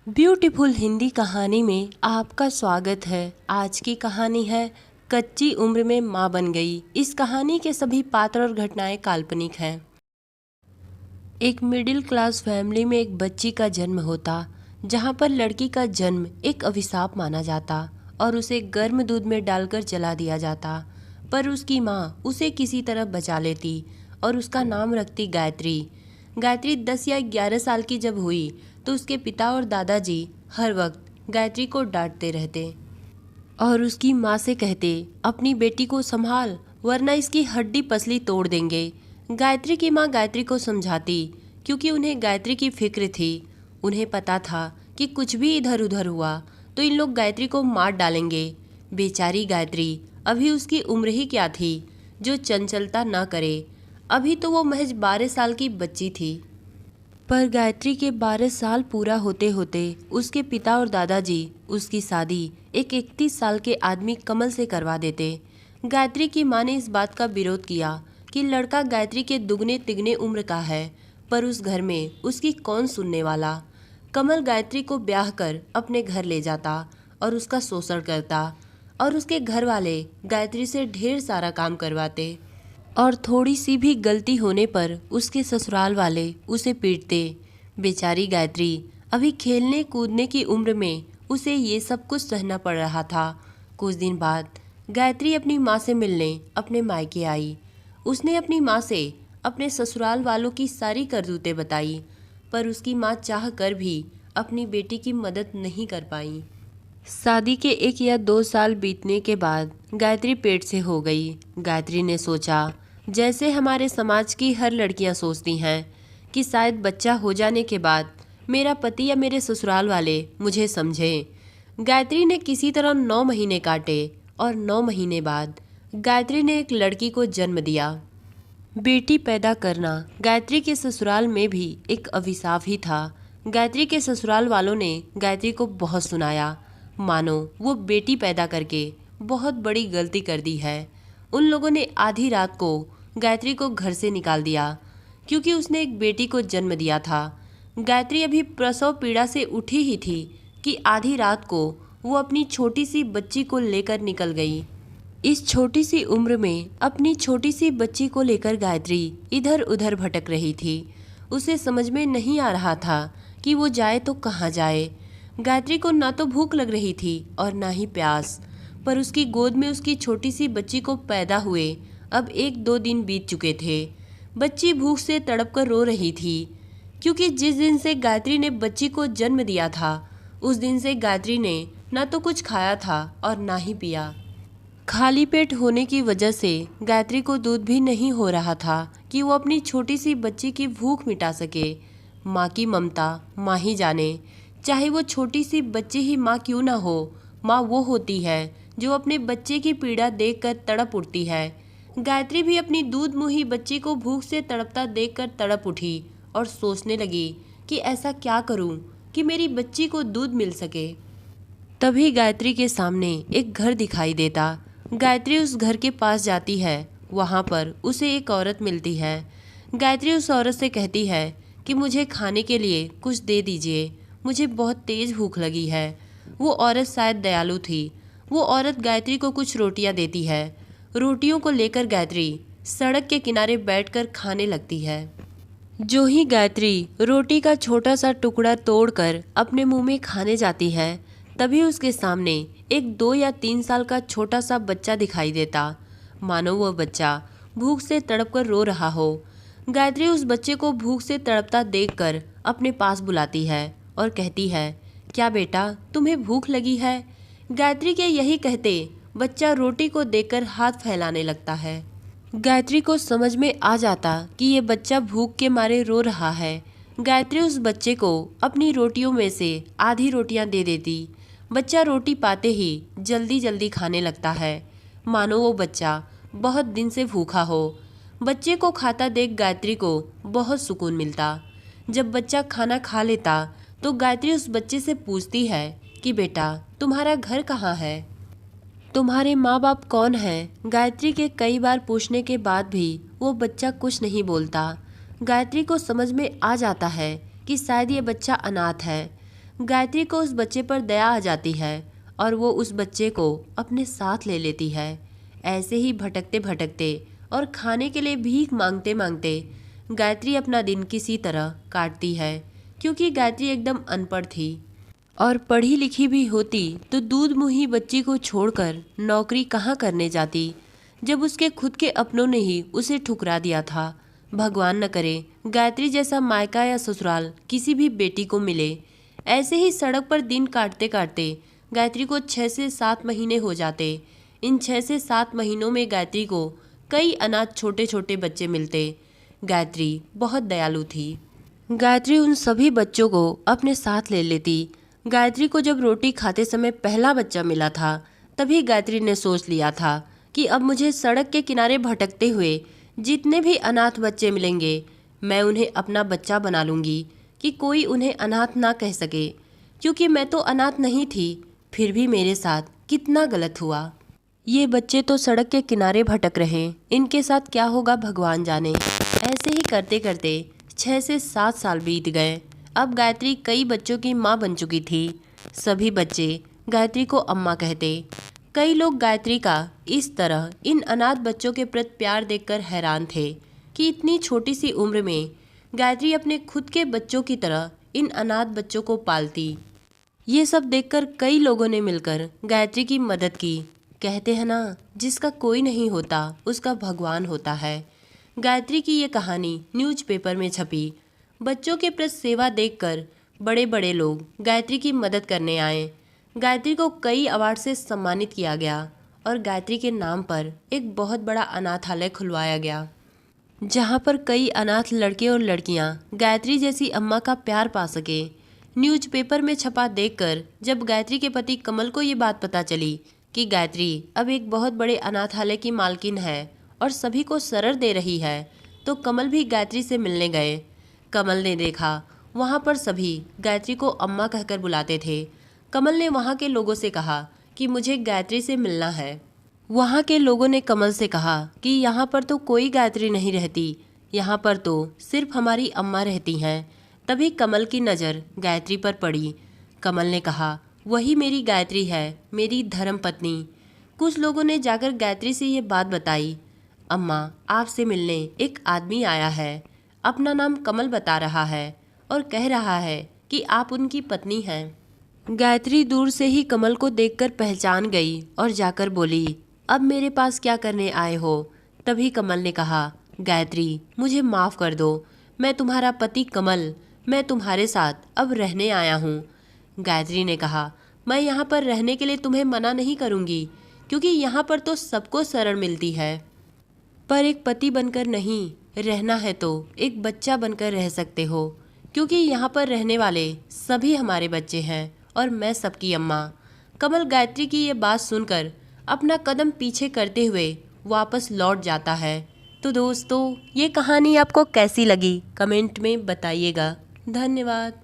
Beautiful Hindi कहानी में आपका स्वागत है। आज की कहानी है कच्ची उम्र में माँ बन गई। इस कहानी के सभी पात्र और घटनाएं काल्पनिक हैं। एक मिडिल क्लास फैमिली में एक बच्ची का जन्म होता, जहाँ पर लड़की का जन्म एक अभिशाप माना जाता और उसे गर्म दूध में डालकर जला दिया जाता। पर उसकी माँ उसे किसी तरह बचा लेती और उसका नाम रखती गायत्री। गायत्री 10 या 11 साल की जब हुई तो उसके पिता और दादाजी हर वक्त गायत्री को डांटते रहते और उसकी माँ से कहते, अपनी बेटी को संभाल वरना इसकी हड्डी पसली तोड़ देंगे। गायत्री की माँ गायत्री को समझाती, क्योंकि उन्हें गायत्री की फिक्र थी। उन्हें पता था कि कुछ भी इधर उधर हुआ तो इन लोग गायत्री को मार डालेंगे। बेचारी गायत्री, अभी उसकी उम्र ही क्या थी जो चंचलता न करे। अभी तो वो महज 12 साल की बच्ची थी। पर गायत्री के 12 साल पूरा होते होते उसके पिता और दादाजी उसकी शादी एक 31 साल के आदमी कमल से करवा देते। गायत्री की माँ ने इस बात का विरोध किया कि लड़का गायत्री के दुगने तिगने उम्र का है, पर उस घर में उसकी कौन सुनने वाला। कमल गायत्री को ब्याह कर अपने घर ले जाता और उसका शोषण करता और उसके घर वाले गायत्री से ढेर सारा काम करवाते और थोड़ी सी भी गलती होने पर उसके ससुराल वाले उसे पीटते। बेचारी गायत्री अभी खेलने कूदने की उम्र में उसे ये सब कुछ सहना पड़ रहा था। कुछ दिन बाद गायत्री अपनी माँ से मिलने अपने मायके आई। उसने अपनी माँ से अपने ससुराल वालों की सारी करतूतें बताई, पर उसकी माँ चाह कर भी अपनी बेटी की मदद नहीं कर पाई। शादी के 1 या 2 साल बीतने के बाद गायत्री पेट से हो गई। गायत्री ने सोचा, जैसे हमारे समाज की हर लड़कियां सोचती हैं कि शायद बच्चा हो जाने के बाद मेरा पति या मेरे ससुराल वाले मुझे समझें। गायत्री ने किसी तरह 9 महीने काटे और 9 महीने बाद गायत्री ने एक लड़की को जन्म दिया। बेटी पैदा करना गायत्री के ससुराल में भी एक अभिशाप ही था। गायत्री के ससुराल वालों ने गायत्री को बहुत सुनाया, मानो वो बेटी पैदा करके बहुत बड़ी गलती कर दी है। उन लोगों ने आधी रात को गायत्री को घर से निकाल दिया, क्योंकि उसने एक बेटी को जन्म दिया था। गायत्री अभी प्रसव पीड़ा से उठी ही थी कि आधी रात को वो अपनी छोटी सी बच्ची को लेकर निकल गई। इस छोटी सी उम्र में अपनी छोटी सी बच्ची को लेकर गायत्री इधर उधर भटक रही थी। उसे समझ में नहीं आ रहा था कि वो जाए तो कहाँ जाए। गायत्री को ना तो भूख लग रही थी और ना ही प्यास, पर उसकी गोद में उसकी छोटी सी बच्ची को पैदा हुए अब 1-2 दिन बीत चुके थे। बच्ची भूख से तड़प कर रो रही थी, क्योंकि जिस दिन से गायत्री ने बच्ची को जन्म दिया था उस दिन से गायत्री ने ना तो कुछ खाया था और ना ही पिया। खाली पेट होने की वजह से गायत्री को दूध भी नहीं हो रहा था कि वो अपनी छोटी सी बच्ची की भूख मिटा सके। माँ की ममता माँ ही जाने, चाहे वो छोटी सी बच्ची ही माँ क्यों ना हो, माँ वो होती है जो अपने बच्चे की पीड़ा देखकर तड़प उठती है। गायत्री भी अपनी दूध मुही बच्ची को भूख से तड़पता देखकर तड़प उठी और सोचने लगी कि ऐसा क्या करूं कि मेरी बच्ची को दूध मिल सके। तभी गायत्री के सामने एक घर दिखाई देता। गायत्री उस घर के पास जाती है। वहाँ पर उसे एक औरत मिलती है। गायत्री उस औरत से कहती है कि मुझे खाने के लिए कुछ दे दीजिए, मुझे बहुत तेज भूख लगी है। वो औरत शायद दयालु थी। वो औरत गायत्री को कुछ रोटियां देती है। रोटियों को लेकर गायत्री सड़क के किनारे बैठकर खाने लगती है। जो ही गायत्री रोटी का छोटा सा टुकड़ा तोड़कर अपने मुंह में खाने जाती है, तभी उसके सामने एक 2 या 3 साल का छोटा सा बच्चा दिखाई देता, मानो वह बच्चा भूख से तड़प कर रो रहा हो। गायत्री उस बच्चे को भूख से तड़पता देखकर अपने पास बुलाती है और कहती है, क्या बेटा तुम्हें भूख लगी है? गायत्री के यही कहते बच्चा रोटी को देखकर हाथ फैलाने लगता है। गायत्री को समझ में आ जाता कि ये बच्चा भूख के मारे रो रहा है। गायत्री उस बच्चे को अपनी रोटियों में से आधी रोटियां दे देती। बच्चा रोटी पाते ही जल्दी जल्दी खाने लगता है, मानो वो बच्चा बहुत दिन से भूखा हो। बच्चे को खाता देख गायत्री को बहुत सुकून मिलता। जब बच्चा खाना खा लेता तो गायत्री उस बच्चे से पूछती है कि बेटा तुम्हारा घर कहाँ है, तुम्हारे माँ बाप कौन हैं? गायत्री के कई बार पूछने के बाद भी वो बच्चा कुछ नहीं बोलता। गायत्री को समझ में आ जाता है कि शायद ये बच्चा अनाथ है। गायत्री को उस बच्चे पर दया आ जाती है और वो उस बच्चे को अपने साथ ले लेती है। ऐसे ही भटकते भटकते और खाने के लिए भीख मांगते मांगते गायत्री अपना दिन किसी तरह काटती है, क्योंकि गायत्री एकदम अनपढ़ थी और पढ़ी लिखी भी होती तो दूध मुही बच्ची को छोड़कर नौकरी कहाँ करने जाती, जब उसके खुद के अपनों ने ही उसे ठुकरा दिया था। भगवान न करे गायत्री जैसा मायका या ससुराल किसी भी बेटी को मिले। ऐसे ही सड़क पर दिन काटते काटते गायत्री को 6 से 7 महीने हो जाते। इन 6 से 7 महीनों में गायत्री को कई अनाथ छोटे छोटे बच्चे मिलते। गायत्री बहुत दयालु थी। गायत्री उन सभी बच्चों को अपने साथ ले लेती। गायत्री को जब रोटी खाते समय पहला बच्चा मिला था, तभी गायत्री ने सोच लिया था कि अब मुझे सड़क के किनारे भटकते हुए जितने भी अनाथ बच्चे मिलेंगे, मैं उन्हें अपना बच्चा बना लूँगी कि कोई उन्हें अनाथ ना कह सके। क्योंकि मैं तो अनाथ नहीं थी, फिर भी मेरे साथ कितना गलत हुआ। ये बच्चे तो सड़क के किनारे भटक रहे, इनके साथ क्या होगा भगवान जाने। ऐसे ही करते करते 6 से 7 साल बीत गए। अब गायत्री कई बच्चों की माँ बन चुकी थी। सभी बच्चे गायत्री को अम्मा कहते। कई लोग गायत्री का इस तरह इन अनाथ बच्चों के प्रति प्यार देखकर हैरान थे कि इतनी छोटी सी उम्र में गायत्री अपने खुद के बच्चों की तरह इन अनाथ बच्चों को पालती। ये सब देखकर कई लोगों ने मिलकर गायत्री की मदद की। कहते हैं ना, जिसका कोई नहीं होता उसका भगवान होता है। गायत्री की ये कहानी न्यूज़पेपर में छपी। बच्चों के प्रति सेवा देखकर बड़े बड़े लोग गायत्री की मदद करने आए। गायत्री को कई अवार्ड से सम्मानित किया गया और गायत्री के नाम पर एक बहुत बड़ा अनाथालय खुलवाया गया, जहाँ पर कई अनाथ लड़के और लड़कियाँ गायत्री जैसी अम्मा का प्यार पा सके। न्यूज़पेपर में छपा देखकर जब गायत्री के पति कमल को ये बात पता चली कि गायत्री अब एक बहुत बड़े अनाथालय की मालकिन है और सभी को शरण दे रही है, तो कमल भी गायत्री से मिलने गए। कमल ने देखा वहाँ पर सभी गायत्री को अम्मा कहकर बुलाते थे। कमल ने वहाँ के लोगों से कहा कि मुझे गायत्री से मिलना है। वहाँ के लोगों ने कमल से कहा कि यहाँ पर तो कोई गायत्री नहीं रहती, यहाँ पर तो सिर्फ हमारी अम्मा रहती हैं। तभी कमल की नज़र गायत्री पर पड़ी। कमल ने कहा, वही मेरी गायत्री है, मेरी धर्म पत्नी। कुछ लोगों ने जाकर गायत्री से ये बात बताई। अम्मा, आपसे मिलने एक आदमी आया है, अपना नाम कमल बता रहा है और कह रहा है कि आप उनकी पत्नी हैं। गायत्री दूर से ही कमल को देखकर पहचान गई और जाकर बोली, अब मेरे पास क्या करने आए हो? तभी कमल ने कहा, गायत्री मुझे माफ़ कर दो, मैं तुम्हारा पति कमल, मैं तुम्हारे साथ अब रहने आया हूँ। गायत्री ने कहा, मैं यहाँ पर रहने के लिए तुम्हें मना नहीं करूँगी, क्योंकि यहाँ पर तो सबको शरण मिलती है, पर एक पति बनकर नहीं, रहना है तो एक बच्चा बनकर रह सकते हो, क्योंकि यहाँ पर रहने वाले सभी हमारे बच्चे हैं और मैं सबकी अम्मा। कमल गायत्री की ये बात सुनकर अपना कदम पीछे करते हुए वापस लौट जाता है। तो दोस्तों, ये कहानी आपको कैसी लगी कमेंट में बताइएगा। धन्यवाद।